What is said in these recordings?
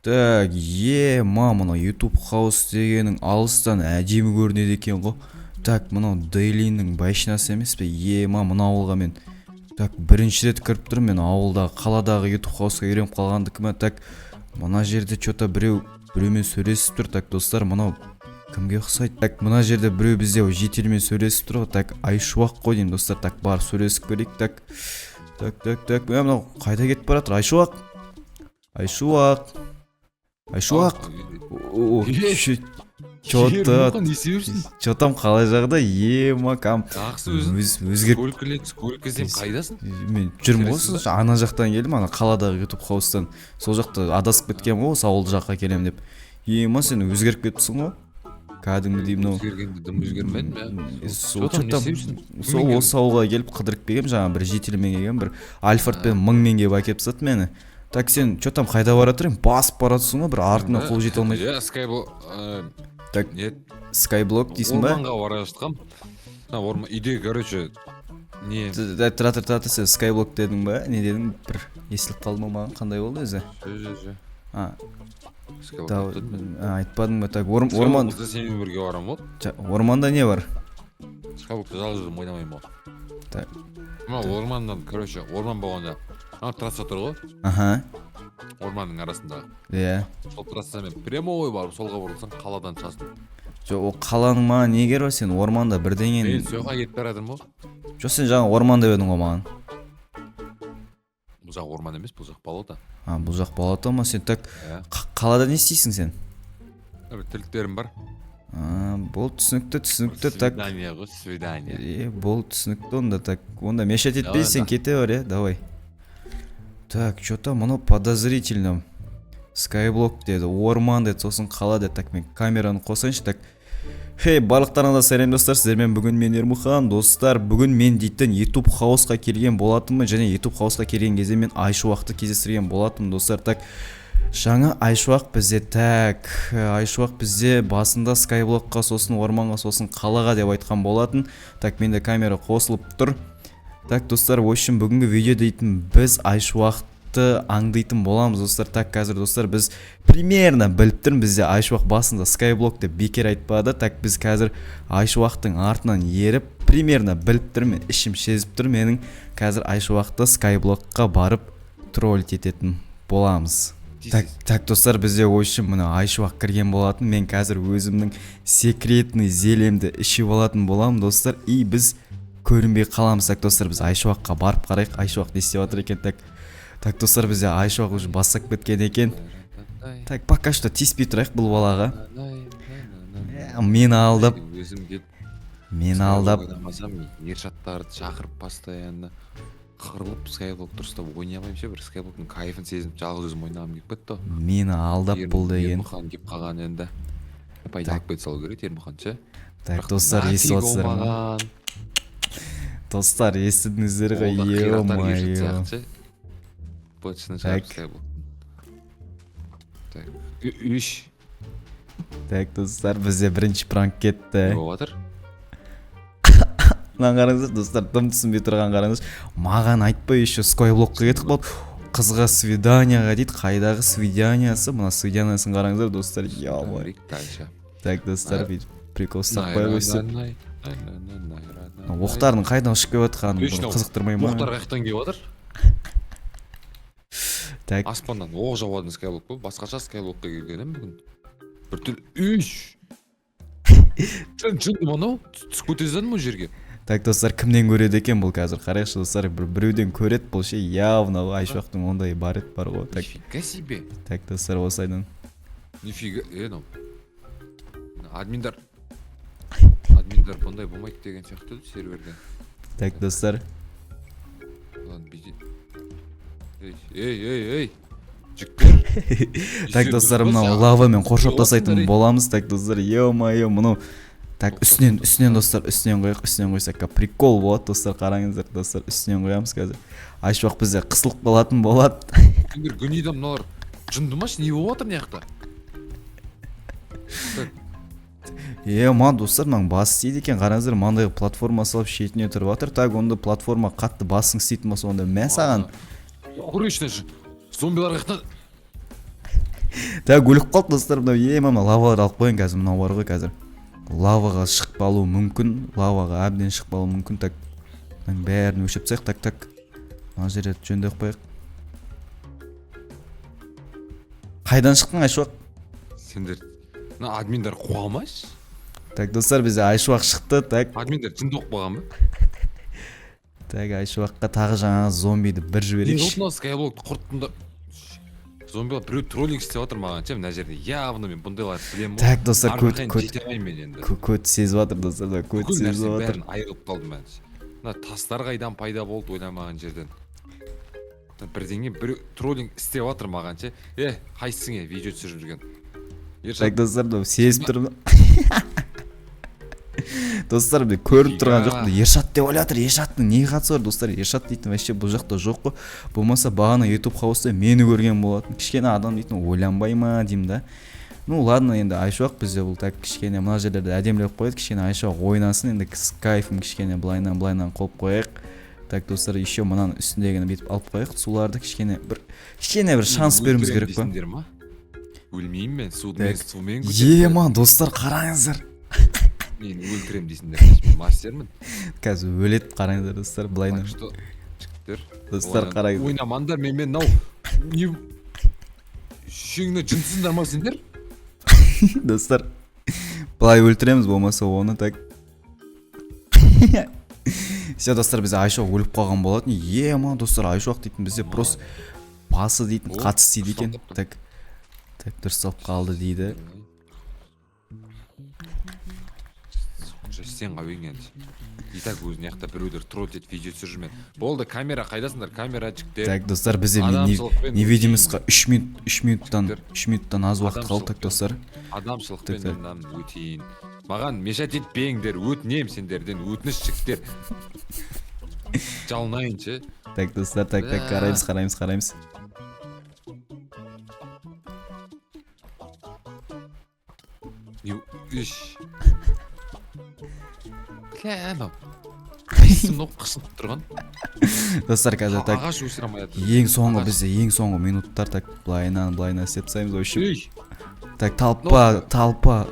Так, мына YouTube хаус дегенің алыстан әдемі көрінеді екен ғой. Так, мынау Дейлиннің байшинасы емес пе? Мына ауылға мен. Так, бірінші рет кіріп тұрмын мен ауылдағы, қаладағы YouTube хаусқа үйреніп қалғандыкыма. Так, мына жерде что-то біреумен сөйлесіп тұр. Так, достар, мынау кімге ұқсайды? Так, мына жерде біреу бізде жетелмен сөйлесіп тұр ғой. Так, Айшуақ қой деймін, достар. Так, бар сөйлесіп көрейік. Так. Мынау қайда кетіп баратыр? Айшуақ. Чё там қалай жағда? Өзгеріп көлік іздеп қайдасың? Мен жүрмін ғой, ана жақтан келдім, ана қаладағы YouTube хаустан. Сол жақта адасып кеткен ғой, ауыл жаққа келем деп. Сен өзгеріп кетіпсің ғой? Кәдімгідей мынау. Сол осы ауылға келіп қыдырып келгем, жаңа бір жетелмен келгем, бір Альфредпен 1000-мен келіп әкеп тастады мені. Так, сен что там қайда баратырың? Басып баратсың ғой, бір артына қол жете алмайды. Так, Skyblock дейсің ба? Орманға бара жатқам. Үйде, короче, не... Тұра, сен Skyblock дедің ба? Не дедің? Бір естіліп қалды ма маған? Қандай болды өзі? Айтпадың ба? Так, орман... Сенің бірге барам бол? Орманда не бар? Skyblockты жалғыз жүрім ойнамайым бол. Так. Орманнан, короче, орман болғанда... трасса тұр ғой? Орманның арасындағы. Сол трассамен прямой барып солға бұрылсаң қаладан шығасың. О қаланың маған не керегі бар? Сен орманда бірдеңен... Мен соға кетіп барадым ғой. Сен жаңа орман деп едің ғой маған. Бұл жақ орман емес, бұл жақ болота. Бұл жақ болота ма? Сен так қалада не істейсің сен? Тірліктерім бар. Бұл түсінікті. Свидание ғой, свидание. Бұл түсінікті онда. Так, онда мешет етпей сен кете бар, давай. Так, что-то мынау подозрительно. Skyblock деді, орман деді, сосын қала деді. Так, мен камераны қосайыншы. Так, барлықтарыңызға сәлем достар, сіздермен бүгін мен Ермұхан. Достар, бүгін мен дейтін YouTube хаусқа келген болатынмын, және YouTube хаусқа келген кезде мен Айшуақты кездестірген болатынмын, достар. Так, жаңа Айшуақ бізде басында Skyblockқа, сосын орманға, сосын қалаға деп айтқан болатын. Так, менде камера қосылып тұр. Так, достар, в общем, бүгінгі видео дейтін біз Айшуақты аңдайтын боламыз, достар. Так, қазір, достар, біз примерно біліп тұрмыз, бізде Айшуақ басында Skyblock деп бекер айтпады. Так, біз қазір Айшуақтың артынан еріп, примерно біліп тұрмын, мен ішім сезіп тұр, менің қазір Айшуақты Skyblockқа барып троллить ететін боламыз. Так, достар, бізде в общем, мына Айшуақ кірген болатын, мен қазір өзімнің секретный зелемді ішіп алатын боламын, достар, и біз көрінбей қаламыз. Так, достар, біз Айшуаққа барып қарайық, Айшуақ не істеп жатыр екен. Так, достар, бізде Айшуақ уже басып кеткен екен. Так, пока что тиіспей тұрайық бұл балаға. Мені алдап. Ершаттарды шақырып постоянно қырылып Skyblock дұрыстап ойнамайым ше, бір Skyblock'ның кайфын сезініп жалғыз өзім ойнағым келіп кетті. Мені алдап бұл деген. Ермұхан келіп қалған енді. Пайдаланып кете салу керек Ермұхан ше. Так, достар, естіп отырсыздар ма? Достар, естідіңіздер ғой, ё-моё. Так, достар, бізде бірінші пранк кетті. Мынаны қараңыздар, достар, тым түсінбей тұрған қараңыз. Маған айтпай еще Skyblockқа кетіп қалды. Қызға свиданияға дейді, қайдағы свиданиясы? Мына свиданиясын қараңыздар, достар, ё-моё. Так, достар, прикол ұстақпай қойсып. Оқтардың қайдан ұшып келіп жатқанын қызықтырмай ма? Оқтар қаяқтан келіп жатыр? Так. Аспаннан оқ жауатын Skyblock қой, басқаша Skyblockқа келгенім бүгін. Бір түр жынды мынау түсіп кетесің бұл жерге. Так, достар, кімнен көреді екен бұл қазір? Қарайықшы, достар, біреуден көреді бұл ше, явно Айшуақтың ондай бар ғой. Нифига себе. Так, достар, осайдан. Нифига, админдар бұндай болмайды деген сияқты серверден. Так, достар. Эй, жіктер. Так, достар, мынау лавамен қоршап тастайтын боламыз. Так, достар, ё-моё, мынау. Так, үстінен достар, үстінен қойсақ, прикол болады, достар, қараңыздар, достар, үстінен қоямыз қазір. Айшуақ бізде қысылып қалатын болады. Кімдер гүнейді мыналар жынды ма, не болып жатыр неяқта? Ман достар, маңа басы істейді екен, қараңыздар, маңдайғы платформа салып шетіне тұрып жатыр. Так, онда платформа қатты басың істейтін болса, онда мә саған. Құрышты, зомбилар қаяқтан. Так өліп қалды достар, мынау мына лавалар алып қояйын қазір, мынау бар ғой қазір. Лаваға шықпалуы мүмкін, лаваға әбден шықпалуы мүмкін. Так, бәрін өшіп тастайық, так. Мына жерді жөндеп қояйық. Қайдан шықтың Айшуақ? Сендер, мына админдер қуамайшы. Так, достар, бізде Айшуақ шықты, так. Админдер жынды оқып қалған ба? Так, Айшуаққа тағы жаңағы зомбиді бір жіберейікші. Мына скайблокты құрттында зомбилар біреу троллинг істеп жатыр маған ше мына жерде. Явно мен бұндайларды білемін ғой. Так, достар, көт сезіп жатыр достар, көт сезіп жатыр. Бәрін айырылып қалдым мен. Мына тастар қайдан пайда болды ойламаған жерден. Бірдеңе біреу троллинг істеп жатыр маған ше. Қайсың видео түсіріп жүрген? Так, достар, сезіп тұрмын. Достар, біз көріп тұрған жоқ. Ершат деп ойлатыр. Ершаттың не қатысы бар достар? Ершат дейтін вообще бұл жақта жоқ қой. Болмаса бағана YouTube хауста мені көрген болатын. Кішкене адам дейтін ойланбай ма деймін да. Ну ладно, енді Айшуақ бізде бұл так кішкене мына жерлерді әдемілеп қояды. Кішкене Айшуақ ойнасын. Енді скайфым кішкене былайынан қойып қояйық. Так, достар, еще мынаның үстіндегіні бетіп алып қояйық. Суларды кішкене бір шанс беруіміз керек па? Өлмеймін мен, сумен көтеріп. Ема, достар, қараңыздар. Мен өлтірем дейсіңдер, мен мастермін. Қазір өлет, қараңыздар, достар, былайынан. Достар, қараңыздар. Ойнамандар, мен нау шеңіне жынсыздар ма сендер? Достар, былай өлтіреміз болмаса оны, так. Все, достар, бізде Айшуақ өліп қалған болатын. Ема, достар, Айшуақ дейтін бізде просто басы дейтін қатыс дейді екен. Так, дұрыстап қалды дейді. Сен қауен енді. Итак өзіне яқта біреулер тролл етіп видео түсіріп жүрмен. Болды, камера қайдасыңдар, камера жіктер. Так, достар, бізде невидимостьқа 3 минуттан аз уақыт қалды, так, достар. Адамшылықпен өтейін. Маған мешат етпеңдер, өтінем сендерден, өтініш жіктер. Жалынайыншы. Так, достар, так, қараймыз. Кәмі қайсым оқ қысып тұрған. Достар, қазір так ағаш өсір алмайатыр. Ең соңғы минуттар так былайынан істеп тастаймыз ойшы. Так, талпа.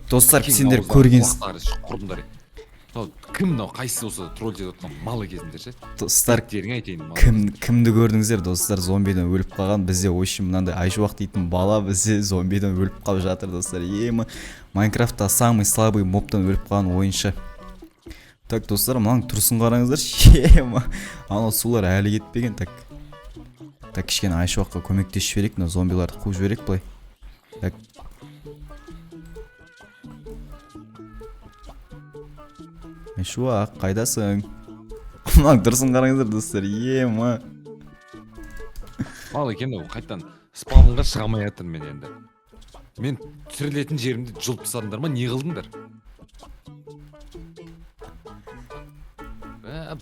Достар, сендер көргенсіз. Құрдымдар. Кім мынау қайсысы осы тролл етіп отқан малы кезіндер ше? Достар, терің айтайын. Кімді көрдіңіздер, достар, зомбиден өліп қалған. Бізде ойшы мынандай Айшуақ дейтін бала бізде зомбиден өліп қалып жатыр, достар. Ема Майнкрафтта самый слабый мобтан өліп қалған ойыншы. Так, достар, мынаның тұрсын қараңыздар. Ема анау сулар әлі кетпеген. Так, кішкене Айшуаққа көмектесіп жіберейік, мына зомбиларды қуып жіберейік былай. Так. Айшуақ, қайдасың? Мынаның тұрсын қараңыздар, достар. Ема мал екен ол қайттан спавнға шыға алмай жатырмын мен енді. Мен түсірілетін жерімді жұлып тастадыңдар ма? Не қылдыңдар?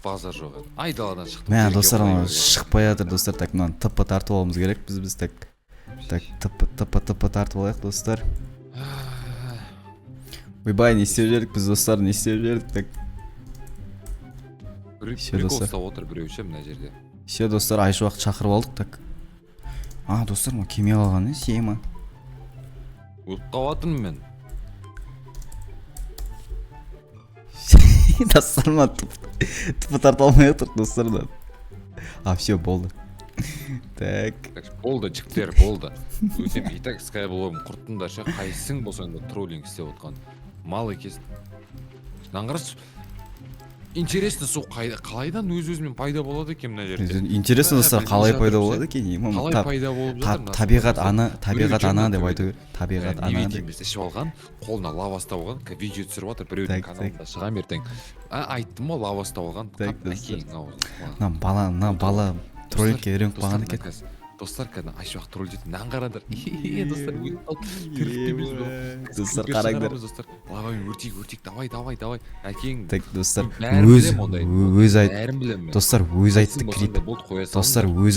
Базар жоқ. Айдаладан шықтым. Мә, достар, шықпай жатыр, достар. Так, мынаны тыппы тартып алуымыз керек. Біз так тыппы тартып алайық, достар. Ойбай, не істеп жібердік біз, достар, не істеп жібердік, так. Прикол ұстап отыр біреу ше мына жерде. Все, достар, Айшуақ шақырып алдық, так. Достар, ма кеме алған, сема. Өліп қалатынмын мен. Достар, ма тыппы тартып алмай отыр, достар. Все, болды. Так. Болды, жіктер, болды. Өтем, итак, скайблогым құрттыңдар ше, қайсың болсаң да троллинг істеп отқан. Мал екесін. Наңғырас, интересно, сол қалайдан өз-өзімен пайда болады екен мына жерде? Интересно, достар, қалай пайда болады екен? Қалай пайда болып жатыр? Табиғат ана деп айту. Табиғат ана. Невидимость ішіп алған, қолына лава ұстап алған, видео түсіріп жатыр, біреудің каналында шығам ертең. Айттым ғой, лава ұстап алған. Бала троллингке үйреніп қалған екен. Достар, кәдімгі Айшуақ тролл дейтін нан қарадар. Достар, достар, қараңдар. Лавамен өртейік, давай. Әкең. Так, достар, достар, өзі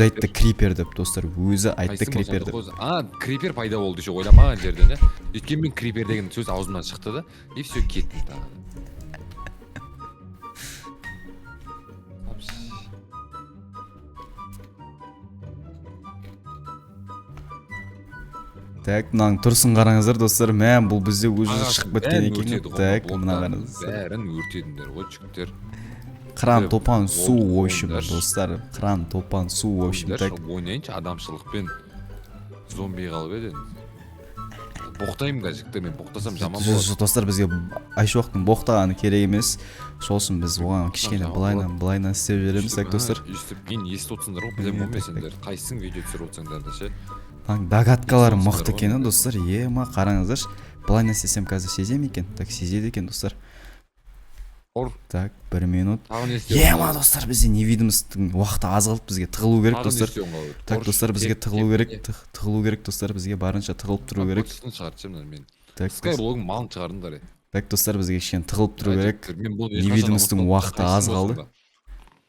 айтты крипер деп, достар, өзі айтты крипер деп. Крипер пайда болды ше, ойламаған жерден, өйткені мен крипер деген сөз аузымнан шықты да, и все, кеттім тағы. Так, мынаның тұрсын қараңыздар достар. Мә, бұл бізде уже Ағасын шығып кеткен бәрін екен. өртеді ғой, Так, мына блоктардың қараңыздар. бәрін өртедіңдер ғой жігіттер. Кран топан су, Болды, в общем, ойындар. достар. Кран топан су, в общем, Ойындар так. шығып ойнайыншы адамшылықпен. Зомби қалып еді. Боқтаймын да жігіттер, мен боқтасам жаман болады. Достар, бізге Айшуақтың боқтағаны керек емес. Сол үшін біз оған кішкене былайынан істеп жібереміз, так, достар. Өйстіп кейін естіп отырсыңдар ғой, білем ғой мен сендер. Қайсың видео түсіріп отырсаңдар да ше. Догадкалар мықты екен, достар. Ема, қараңыздаршы. Былайынан істесем қазір сезем екен. Так, сезеді екен, достар. Ор. Так, 1 минут. Тағы не істеу? Ема, достар, бізде невидимостьтің уақыты аз қалды, бізге тығылу керек, достар. Так, достар, бізге тығылу керек, достар, бізге барынша тығылып тұру керек. Көтістің шығарып мен. Так, Скайблогың малын шығардыңдар. так, достар, бізге кішкене тығылып тұру керек. Невидимостьтің уақыты аз қалды.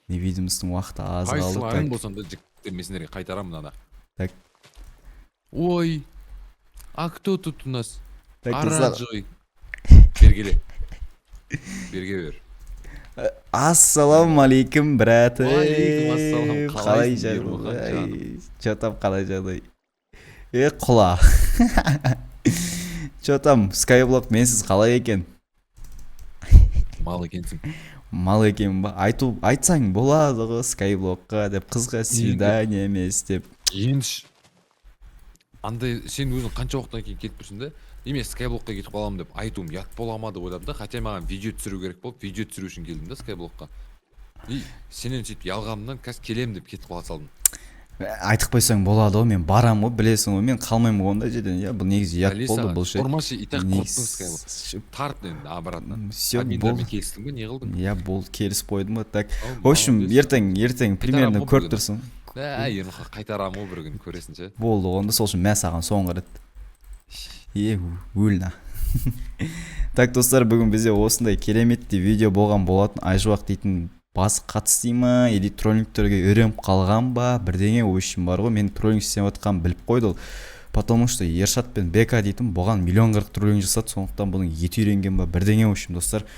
Невидимостьтің уақыты аз қалды. Қайсыларың болсаң да жігіттер мен сендерге қайтарамын ана. Так. Ой, а кто тут у нас? Так, достар. Араджой. Бергеле. Берге бер. Ассалаумалейкум, брат. Уалейкум ассалам. Қалай Қалайсың, Ермұхан жағдай? Чо там, қалай жағдай? Құла. Чо там, Skyblock менсіз қалай екен? Мал екенсің. Мал екен ба? Айтсаң болады ғой Skyblockқа деп, қызға свидание емес деп. Енш. Андай сен өзің қанша уақыттан кейін кетіп тұрсың да? Неме Skyblockқа кетіп қаламын деп айтуым ұят бола ма деп ойладым да, хотя маған видео түсіру керек болып, видео түсіру үшін келдім да Skyblockқа. И сенен сөйтіп ялғамынан қазір келем деп кетіп қала салдым. Айтып қойсаң болады ғой, мен барам ғой, білесің ғой, мен қалмаймын ғой ондай жерден. Я, бұл негізі ұят болды бұл ше. Ормаши и так құрттың Skyblock. Тарт енді обратно. Все, Админдармен келістің бе, не қылдың? Я, бұл келісіп қойдым ғой. Так, в общем, ертең примерно көріп тұрсың. Ермұхан қайтарамын ғой бір күн көресің ше. Болды онда, сол үшін мә саған соңғы рет. Өлна. Так, достар, бүгін бізде осындай кереметті видео болған болатын. Айшуақ дейтін басы қатысты ма, или троллингтерге үйреніп қалған ба, бірдеңе ойшым бар ғой. Мен троллинг істеп отқан біліп қойды. Потому что Ершат пен Бека дейтін бұған миллион 40 троллинг жасады, сондықтан бұның еті үйренген ба, бірдеңе ойшым, достар.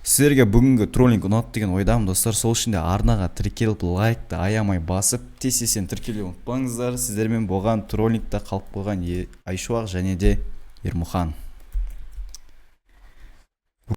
Сіздерге бүгінгі троллинг ұнады деген ойдамын, достар. Сол үшін де арнаға тіркеліп, лайкты аямай басып, тез-тезден тіркелуді ұмытпаңыздар. Сіздермен болған троллингта қалып қойған Айшуақ және де Ермұхан.